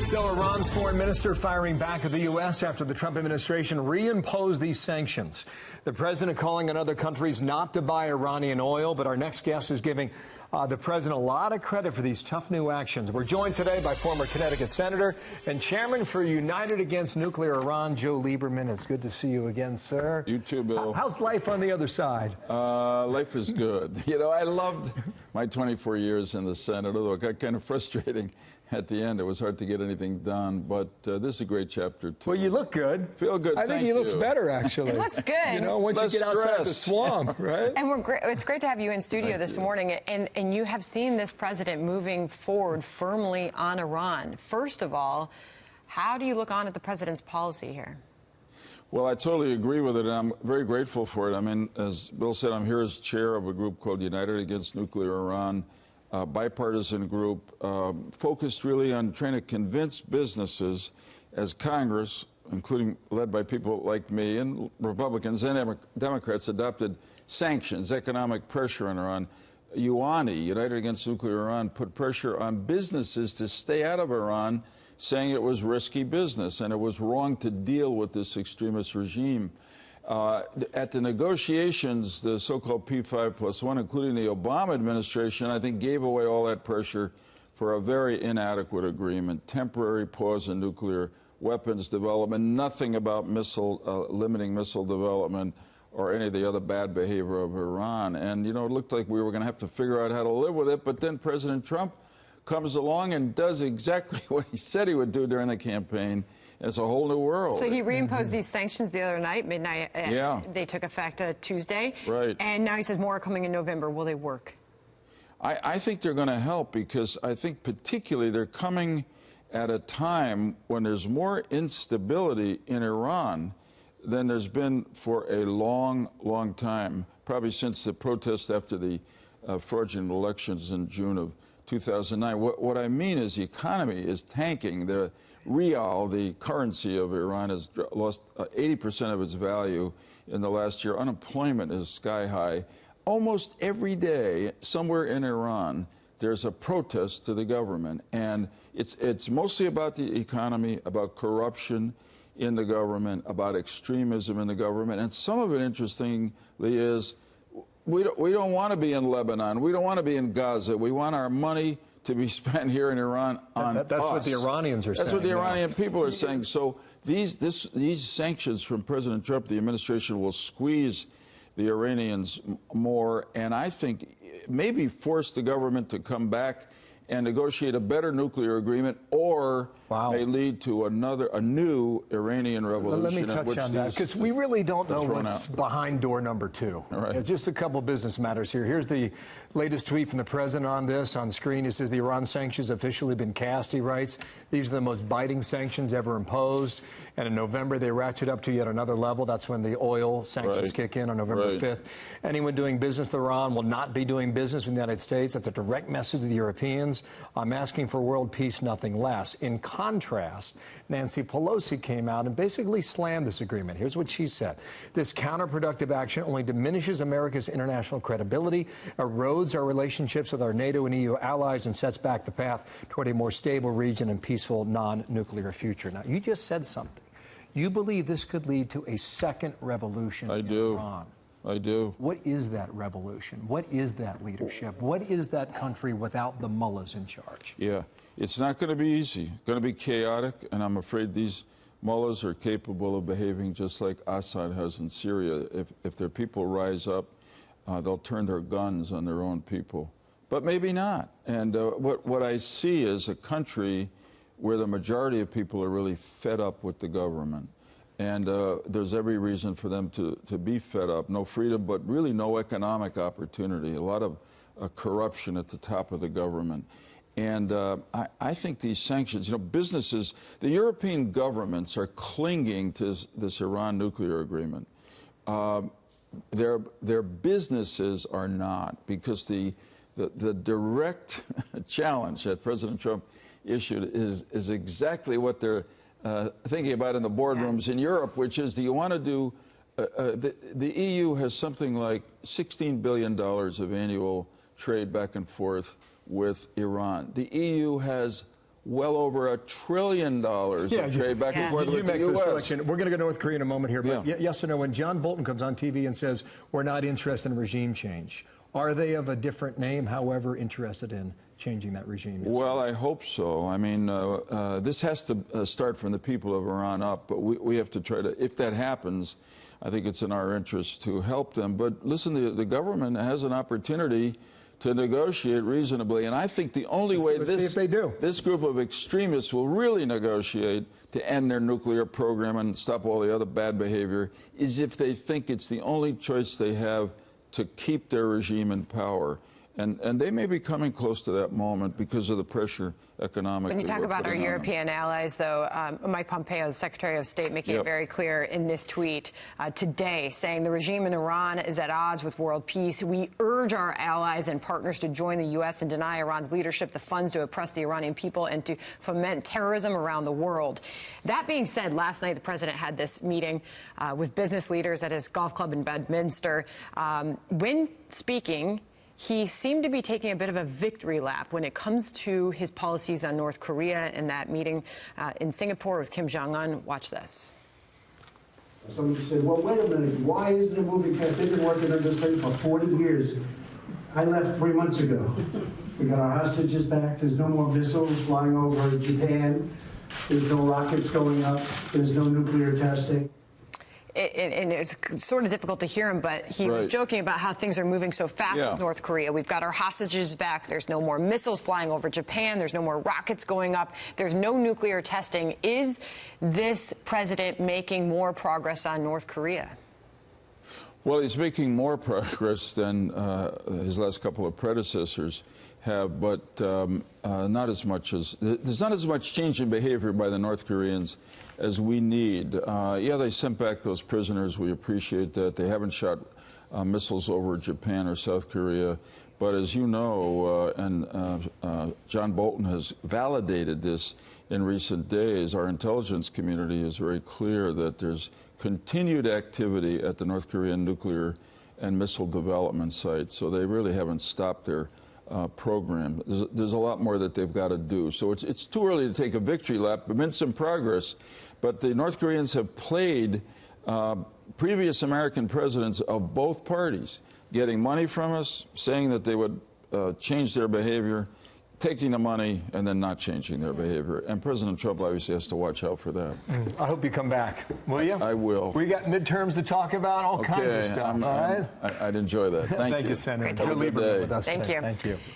So Iran's foreign minister firing back at the U.S. after the Trump administration reimposed these sanctions. The president calling on other countries not to buy Iranian oil, but our next guest is giving the president a lot of credit for these tough new actions. We're joined today by former Connecticut Senator and Chairman for United Against Nuclear Iran, Joe Lieberman. It's good to see you again, sir. You too, Bill. How's life on the other side? Life is good. You know, I loved my 24 years in the Senate, although it got kind of frustrating at the end. It was hard to get anything done, but this is a great chapter, too. Well, you look good. Feel good, I think he looks better, actually. It looks good. You know, once you get outside the swamp, right? And it's great to have you in studio this morning, and you have seen this president moving forward firmly on Iran. First of all, how do you look on at the president's policy here? Well, I totally agree with it, and I'm very grateful for it. I mean, as Bill said, I'm here as chair of a group called United Against Nuclear Iran, a bipartisan group focused really on trying to convince businesses as Congress, including led by people like me, and Republicans and Democrats adopted sanctions, economic pressure on Iran. UANI, United Against Nuclear Iran, put pressure on businesses to stay out of Iran, saying it was risky business and it was wrong to deal with this extremist regime. At the negotiations, the so-called P5+1, including the Obama administration, I think gave away all that pressure for a very inadequate agreement. Temporary pause in nuclear weapons development, nothing about limiting missile development or any of the other bad behavior of Iran. And, you know, it looked like we were going to have to figure out how to live with it. But then President Trump comes along and does exactly what he said he would do during the campaign. It's a whole new world. So he reimposed these sanctions the other night, midnight. Yeah. They took effect Tuesday. Right. And now he says more are coming in November. Will they work? I think they're going to help because I think particularly they're coming at a time when there's more instability in Iran than there's been for a long, long time, probably since the protest after the fraudulent elections in June of 2009. What I mean is the economy is tanking. The rial, the currency of Iran, has lost 80% of its value in the last year. Unemployment is sky high. Almost every day, somewhere in Iran, there's a protest to the government. And it's mostly about the economy, about corruption in the government, about extremism in the government. And some of it, interestingly, is we don't want to be in Lebanon. We don't want to be in Gaza. We want our money to be spent here in Iran on That's us. what the Iranians are saying. That's what the Iranian people are saying. So these sanctions from President Trump, the administration will squeeze the Iranians more, and I think maybe force the government to come back and negotiate a better nuclear agreement, or may lead to a new Iranian revolution. Let me touch on that, because we really don't know what's behind door number two. Right. Just a couple business matters here. Here's the latest tweet from the president on this. On screen, he says the Iran sanctions officially been cast, he writes. These are the most biting sanctions ever imposed. And in November, they ratchet up to yet another level. That's when the oil sanctions kick in on November 5th. Anyone doing business with Iran will not be doing business with the United States. That's a direct message to the Europeans. I'm asking for world peace, nothing less. In contrast, Nancy Pelosi came out and basically slammed this agreement. Here's what she said. This counterproductive action only diminishes America's international credibility, erodes our relationships with our NATO and EU allies, and sets back the path toward a more stable region and peaceful non-nuclear future. Now, you just said something. You believe this could lead to a second revolution in Iran. I do. What is that revolution? What is that leadership? What is that country without the mullahs in charge? Yeah, it's not going to be easy. It's going to be chaotic, and I'm afraid these mullahs are capable of behaving just like Assad has in Syria. If their people rise up, they'll turn their guns on their own people. But maybe not. And what I see is a country where the majority of people are really fed up with the government. And there's every reason for them to be fed up. No freedom, but really no economic opportunity. A lot of corruption at the top of the government. And I think these sanctions, you know, businesses, the European governments are clinging to this Iran nuclear agreement. Their businesses are not, because the direct challenge that President Trump issued is exactly what they're thinking about in the boardrooms in Europe, which is, do you want to do, the EU has something like $16 billion of annual trade back and forth with Iran. The EU has well over $1 trillion of trade back and forth with the U.S. We're going to go to North Korea in a moment here, but yes or no, when John Bolton comes on TV and says we're not interested in regime change, are they of a different name, however, interested in changing that regime? Well, I hope so. I mean, this has to start from the people of Iran up, but we have to try to, if that happens, I think it's in our interest to help them. But listen, the government has an opportunity to negotiate reasonably, and I think the only way this group of extremists will really negotiate to end their nuclear program and stop all the other bad behavior is if they think it's the only choice they have to keep their regime in power. And they may be coming close to that moment because of the pressure economically. When you talk about our European allies, though, Mike Pompeo, the Secretary of State, making it very clear in this tweet today, saying the regime in Iran is at odds with world peace. We urge our allies and partners to join the U.S. and deny Iran's leadership the funds to oppress the Iranian people and to foment terrorism around the world. That being said, last night the president had this meeting with business leaders at his golf club in Bedminster. When speaking, he seemed to be taking a bit of a victory lap when it comes to his policies on North Korea in that meeting in Singapore with Kim Jong-un. Watch this. Somebody said, well, wait a minute, why isn't it moving fast? They've been working on this thing for 40 years. I left 3 months ago. We got our hostages back. There's no more missiles flying over Japan. There's no rockets going up. There's no nuclear testing. And it's sort of difficult to hear him, but he was joking about how things are moving so fast with North Korea. We've got our hostages back. There's no more missiles flying over Japan. There's no more rockets going up. There's no nuclear testing. Is this president making more progress on North Korea? Well, he's making more progress than his last couple of predecessors have, but not as much as there's not as much change in behavior by the North Koreans as we need. They sent back those prisoners. We appreciate that. They haven't shot missiles over Japan or South Korea. But as you know, and John Bolton has validated this in recent days, our intelligence community is very clear that there's continued activity at the North Korean nuclear and missile development sites. So they really haven't stopped their program. There's a lot more that they've got to do. So it's too early to take a victory lap. There's been some progress, but the North Koreans have played previous American presidents of both parties, getting money from us, saying that they would change their behavior, taking the money, and then not changing their behavior. And President Trump obviously has to watch out for that. I hope you come back. Will you? I will. We got midterms to talk about, all kinds of stuff. All right? I'd enjoy that. Thank you. Thank you, Senator. Have a good day. With us Thank today. you. Thank you.